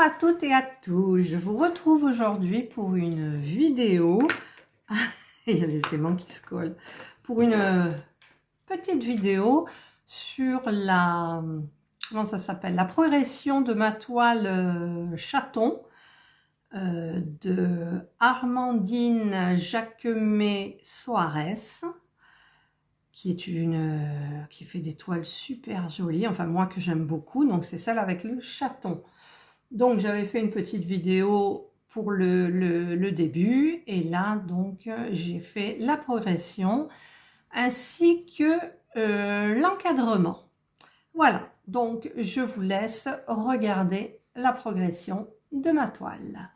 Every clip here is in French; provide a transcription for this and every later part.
à toutes et à tous, je vous retrouve aujourd'hui pour une vidéo, il y a les aimants qui se collent, pour une petite vidéo sur la, comment ça s'appelle, la progression de ma toile chaton de Armandine Jacquemet Soares, qui fait des toiles super jolies, enfin moi que j'aime beaucoup, donc c'est celle avec le chaton. Donc j'avais fait une petite vidéo pour le début et là donc j'ai fait la progression ainsi que l'encadrement. Voilà, donc je vous laisse regarder la progression de ma toile.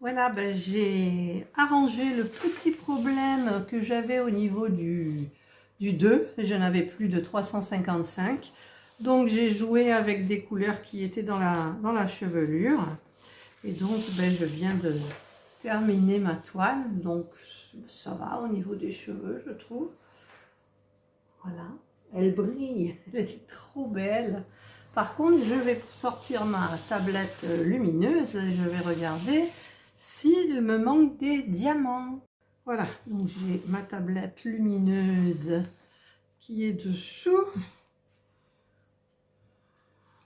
Voilà, ben, j'ai arrangé le petit problème que j'avais au niveau du 2. Je n'avais plus de 355. Donc j'ai joué avec des couleurs qui étaient dans la chevelure. Et donc ben, je viens de terminer ma toile. Donc ça va au niveau des cheveux, je trouve. Voilà, elle brille, elle est trop belle. Par contre, je vais sortir ma tablette lumineuse et je vais regarder s'il me manque des diamants. Voilà, donc j'ai ma tablette lumineuse qui est dessous.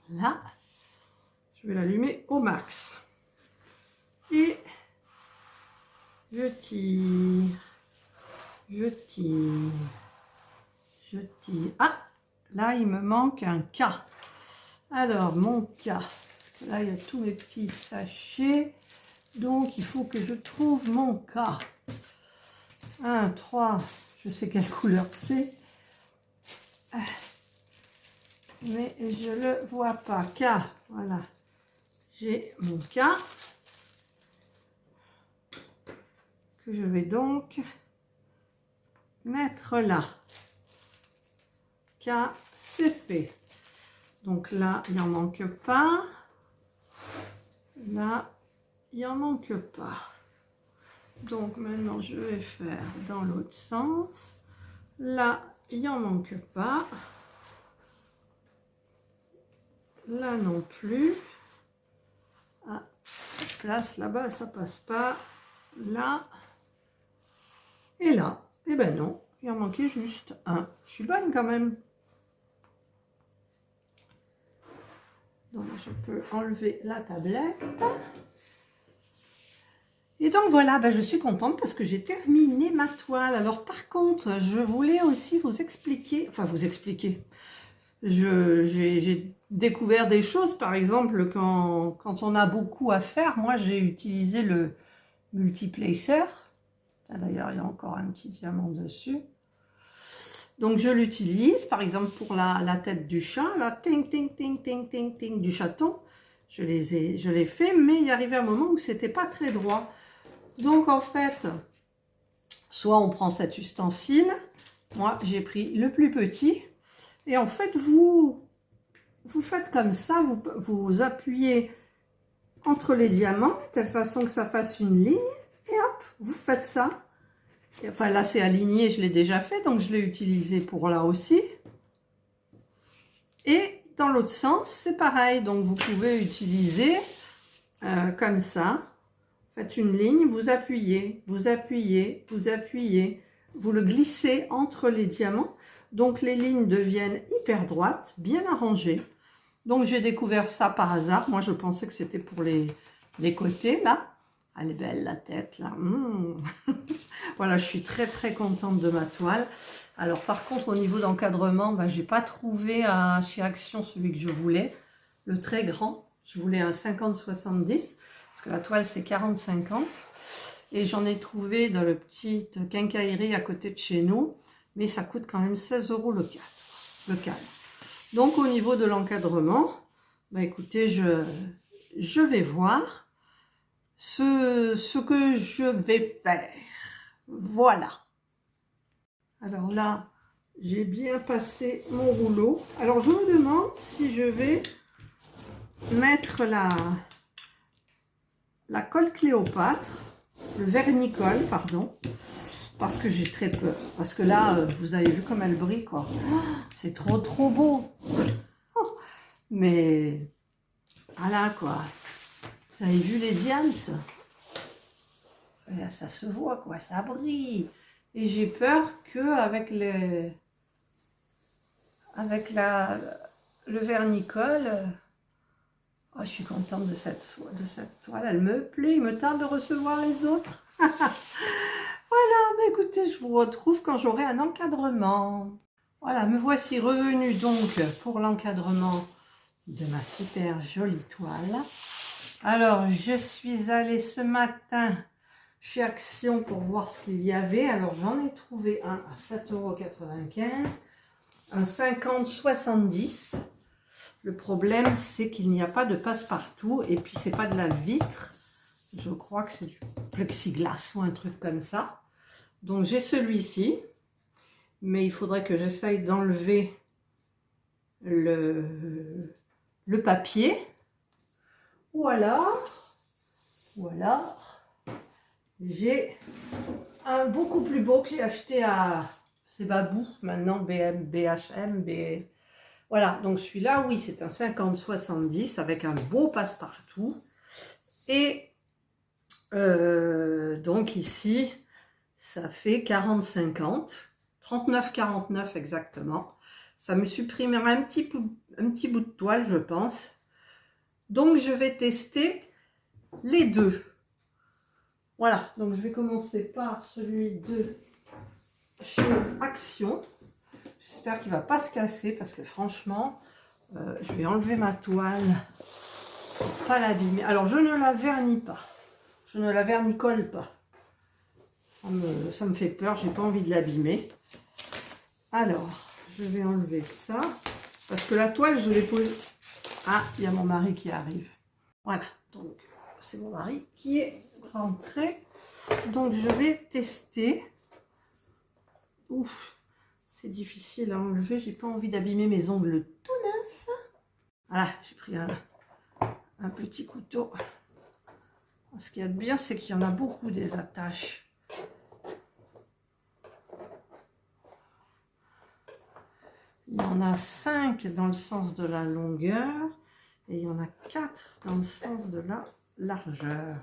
Là, je vais l'allumer au max. Et je tire, je tire, je tire. Ah, là, il me manque un K. Alors, mon K, parce que là, il y a tous mes petits sachets. Donc, il faut que je trouve mon K. 1, 3, je sais quelle couleur c'est. Mais je le vois pas. K, voilà. J'ai mon K. Que je vais donc mettre là. K, c'est fait. Donc là, il n'en manque pas. Là, il n'en manque pas. Donc maintenant, je vais faire dans l'autre sens. Là, il n'en manque pas. Là non plus. Ah, place là-bas, ça passe pas. Là. Et là. Eh ben non, il en manquait juste un. Je suis bonne quand même. Donc je peux enlever la tablette. Et donc voilà, ben je suis contente parce que j'ai terminé ma toile. Alors par contre, je voulais aussi vous expliquer, j'ai découvert des choses, par exemple, quand on a beaucoup à faire, moi j'ai utilisé le multiplacer. D'ailleurs, il y a encore un petit diamant dessus. Donc je l'utilise, par exemple, pour la tête du chat, la ting, ting, ting, ting, ting, ting du chaton. Je l'ai fait, mais il y arrivait un moment où c'était pas très droit. Donc en fait, soit on prend cet ustensile, moi j'ai pris le plus petit, et en fait vous faites comme ça, vous appuyez entre les diamants, de telle façon que ça fasse une ligne, et hop, vous faites ça. Enfin là c'est aligné, je l'ai déjà fait, donc je l'ai utilisé pour là aussi. Et dans l'autre sens, c'est pareil, donc vous pouvez utiliser comme ça. Faites une ligne, vous appuyez, vous appuyez, vous appuyez, vous le glissez entre les diamants. Donc les lignes deviennent hyper droites, bien arrangées. Donc j'ai découvert ça par hasard. Moi je pensais que c'était pour les côtés là. Elle est belle la tête là. Voilà, je suis très très contente de ma toile. Alors par contre au niveau d'encadrement, ben, j'ai pas trouvé chez Action celui que je voulais. Le très grand. Je voulais un 50-70. Parce que la toile c'est 40-50 et j'en ai trouvé dans le petit quincaillerie à côté de chez nous, mais ça coûte quand même 16 € le 4. le cadre. Donc au niveau de l'encadrement, bah écoutez, je vais voir ce que je vais faire. Voilà. Alors là, j'ai bien passé mon rouleau. Alors je me demande si je vais mettre la colle Cléopâtre, le vernicole, pardon, parce que j'ai très peur. Parce que là, vous avez vu comme elle brille, quoi. Oh, c'est trop beau. Oh, mais, voilà, quoi. Vous avez vu les diams? Là, ça se voit, quoi, ça brille. Et j'ai peur qu'avec le vernicole, oh, je suis contente de cette toile, elle me plaît, il me tarde de recevoir les autres. Voilà, mais écoutez, je vous retrouve quand j'aurai un encadrement. Voilà, me voici revenue donc pour l'encadrement de ma super jolie toile. Alors, je suis allée ce matin chez Action pour voir ce qu'il y avait. Alors, j'en ai trouvé un à 7,95 €, un 50-70. Le problème, c'est qu'il n'y a pas de passe-partout et puis c'est pas de la vitre. Je crois que c'est du plexiglas ou un truc comme ça. Donc, j'ai celui-ci, mais il faudrait que j'essaye d'enlever le papier. Voilà. J'ai un beaucoup plus beau que j'ai acheté à... C'est Babou, maintenant BHM. Voilà, donc celui-là, oui, c'est un 50-70 avec un beau passe-partout. Et donc ici, ça fait 40-50, 39-49 exactement. Ça me supprimera un petit bout de toile, je pense. Donc, je vais tester les deux. Voilà, donc je vais commencer par celui de chez Action. J'espère qu'il ne va pas se casser parce que franchement, je vais enlever ma toile pour ne pas l'abîmer. Alors, je ne la vernis pas. Je ne la vernicole pas. Ça me fait peur, j'ai pas envie de l'abîmer. Alors, je vais enlever ça. Parce que la toile, je l'ai posée... Ah, il y a mon mari qui arrive. Voilà, donc c'est mon mari qui est rentré. Donc, je vais tester. Ouf, c'est difficile à enlever. J'ai pas envie d'abîmer mes ongles tout neufs. Voilà, j'ai pris un petit couteau. Ce qu'il y a de bien, c'est qu'il y en a beaucoup des attaches. Il y en a 5 dans le sens de la longueur et il y en a 4 dans le sens de la largeur.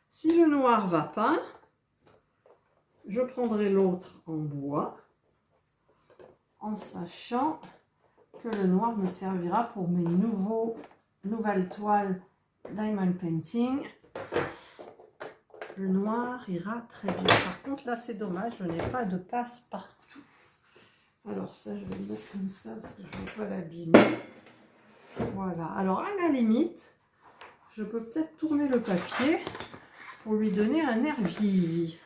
Si le noir va pas, je prendrai l'autre en bois en sachant que le noir me servira pour mes nouvelles toiles Diamond Painting. Le noir ira très bien. Par contre, là, c'est dommage, je n'ai pas de passe-partout. Alors ça, je vais le mettre comme ça parce que je ne veux pas l'abîmer. Voilà. Alors, à la limite, je peux peut-être tourner le papier pour lui donner un air vieilli.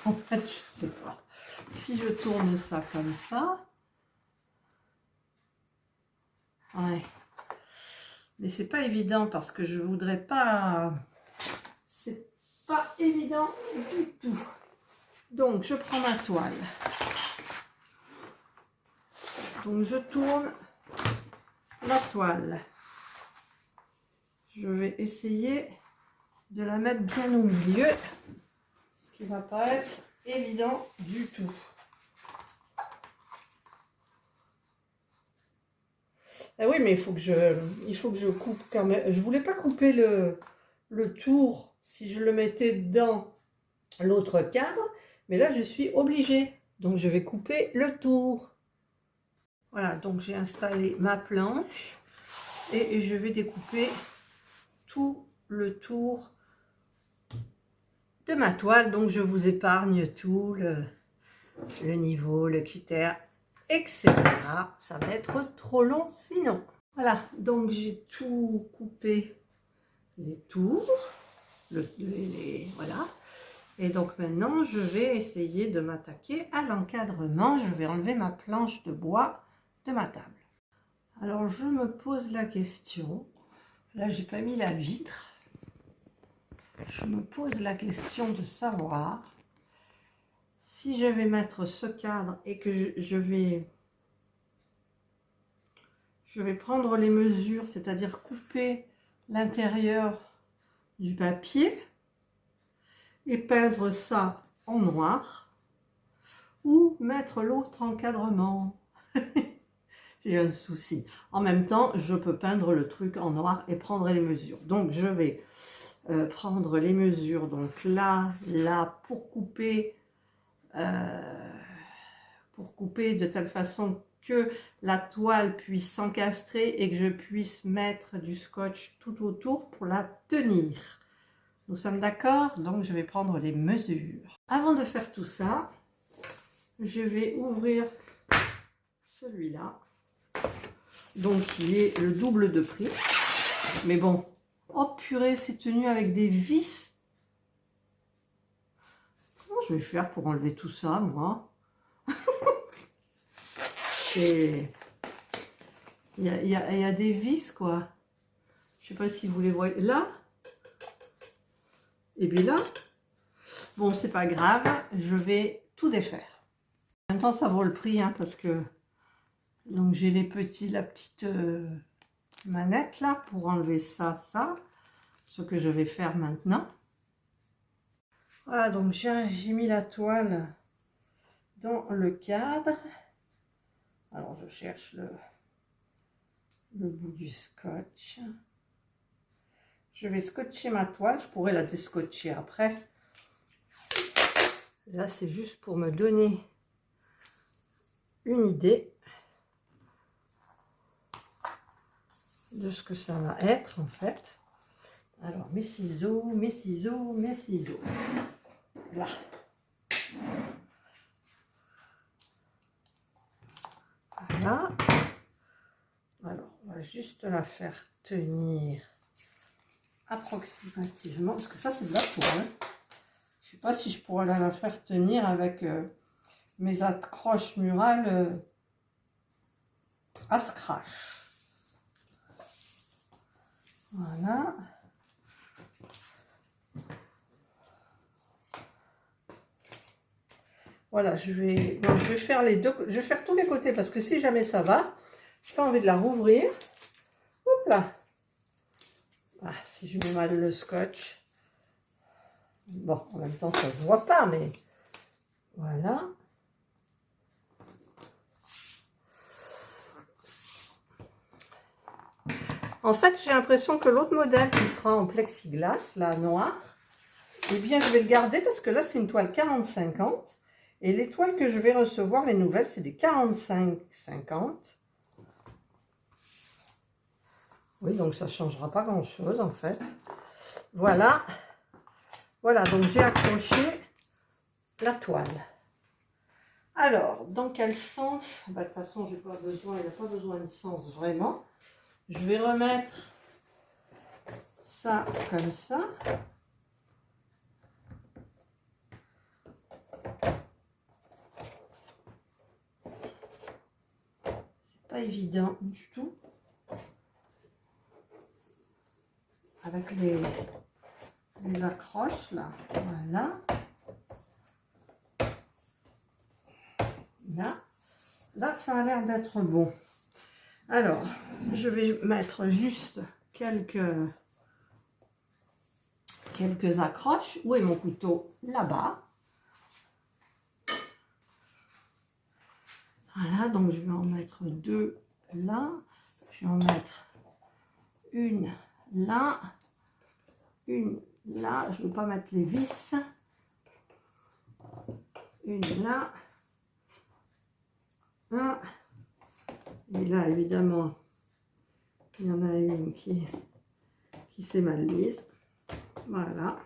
En fait, je ne sais pas. Si je tourne ça comme ça... Ouais. Mais c'est pas évident parce que je voudrais pas... C'est pas évident du tout. Donc, je prends ma toile. Donc, je tourne la toile. Je vais essayer de la mettre bien au milieu, ce qui va pas être évident du tout. Ah oui, mais il faut que je coupe quand même. Je voulais pas couper le tour si je le mettais dans l'autre cadre, mais là je suis obligée. Donc je vais couper le tour. Voilà, donc j'ai installé ma planche et je vais découper tout le tour de ma toile. Donc je vous épargne tout le niveau, le cutter, etc. Ça va être trop long sinon. Voilà, donc j'ai tout coupé les tours. voilà. Et donc maintenant, je vais essayer de m'attaquer à l'encadrement. Je vais enlever ma planche de bois de ma table. Alors, je me pose la question. Là, j'ai pas mis la vitre. Je me pose la question de savoir si je vais mettre ce cadre et que je vais prendre les mesures, c'est-à-dire couper l'intérieur du papier et peindre ça en noir, ou mettre l'autre encadrement. J'ai un souci. En même temps, je peux peindre le truc en noir et prendre les mesures. Donc, je vais prendre les mesures, donc là, pour couper de telle façon que la toile puisse s'encastrer et que je puisse mettre du scotch tout autour pour la tenir. Nous sommes d'accord? Donc, je vais prendre les mesures. Avant de faire tout ça, je vais ouvrir celui-là. Donc, il est le double de prix. Mais bon, oh purée, c'est tenu avec des vis. Comment je vais faire pour enlever tout ça, moi? Et il y a des vis, quoi. Je sais pas si vous les voyez. Là. Et puis là. Bon, c'est pas grave. Je vais tout défaire. En même temps, ça vaut le prix, hein, parce que... Donc, j'ai la petite manette, là, pour enlever ça. Ce que je vais faire maintenant. Voilà, donc j'ai mis la toile dans le cadre. Alors, je cherche le bout du scotch. Je vais scotcher ma toile. Je pourrais la déscotcher après. Là, c'est juste pour me donner une idée de ce que ça va être, en fait. Alors, mes ciseaux. Là. Voilà. Alors, on va juste la faire tenir approximativement, parce que ça, c'est de la toile. Je ne sais pas si je pourrais la faire tenir avec mes accroches murales à scratch. Voilà. Voilà, je vais faire les deux, je vais faire tous les côtés parce que si jamais ça va, j'ai pas envie de la rouvrir. Hop là. Ah, si je mets mal le scotch. Bon, en même temps, ça se voit pas, mais voilà. En fait, j'ai l'impression que l'autre modèle qui sera en plexiglas, là, noir, eh bien, je vais le garder parce que là, c'est une toile 40-50. Et les toiles que je vais recevoir, les nouvelles, c'est des 45-50. Oui, donc ça ne changera pas grand-chose, en fait. Voilà. Voilà, donc j'ai accroché la toile. Alors, dans quel sens? Bah, de toute façon, j'ai pas besoin, il n'y a pas besoin de sens, vraiment. Je vais remettre ça comme ça. Pas évident du tout avec les accroches là. Voilà, là ça a l'air d'être bon. Alors je vais mettre juste quelques accroches. Où est mon couteau? Là-bas. Voilà, donc je vais en mettre deux là, je vais en mettre une là, une là, je ne veux pas mettre les vis, une là, là, et là évidemment il y en a une qui s'est mal mise, voilà.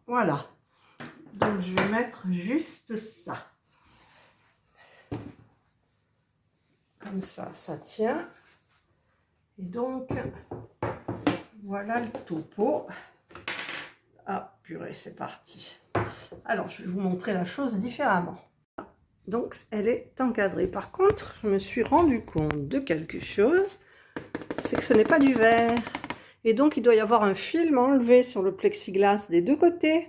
Voilà, donc je vais mettre juste ça. Comme ça tient. Et donc, voilà le topo. Ah, purée, c'est parti. Alors, je vais vous montrer la chose différemment. Donc, elle est encadrée. Par contre, je me suis rendu compte de quelque chose, c'est que ce n'est pas du verre. Et donc, il doit y avoir un film enlevé sur le plexiglas des deux côtés.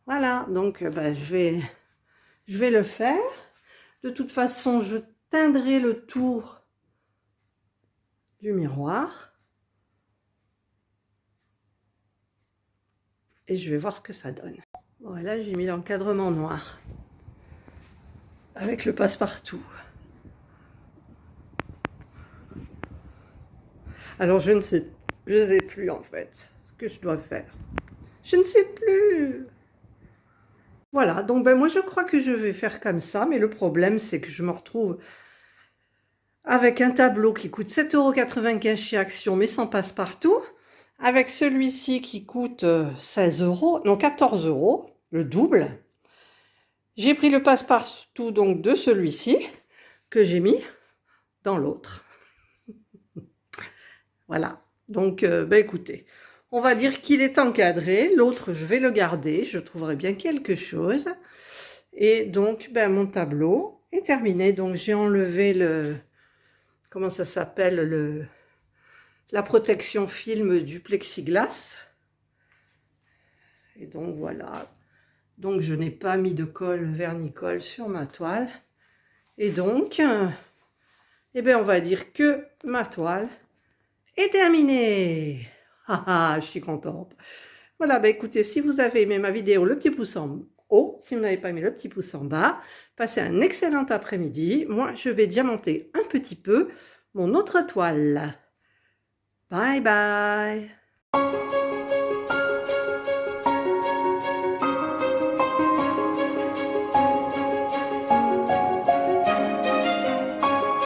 Voilà, donc ben, je vais le faire. De toute façon, je teindrai le tour du miroir. Et je vais voir ce que ça donne. Voilà, j'ai mis l'encadrement noir. Avec le passe-partout. Alors, je ne sais plus en fait ce que je dois faire. Je ne sais plus. Voilà, donc ben moi je crois que je vais faire comme ça, mais le problème c'est que je me retrouve avec un tableau qui coûte 7,95 € chez Action, mais sans passe-partout, avec celui-ci qui coûte 16 €, non 14 €, le double. J'ai pris le passe-partout donc de celui-ci, que j'ai mis dans l'autre. Voilà, donc ben écoutez, on va dire qu'il est encadré, l'autre je vais le garder, je trouverai bien quelque chose. Et donc ben, mon tableau est terminé, donc j'ai enlevé le, comment ça s'appelle, la protection film du plexiglas. Et donc voilà, donc je n'ai pas mis de colle vernicole sur ma toile. Et donc, eh bien on va dire que ma toile est terminée. Ah, je suis contente. Voilà, ben écoutez, si vous avez aimé ma vidéo, le petit pouce en haut. Si vous n'avez pas aimé, le petit pouce en bas. Passez un excellent après-midi. Moi, je vais diamanter un petit peu mon autre toile. Bye bye.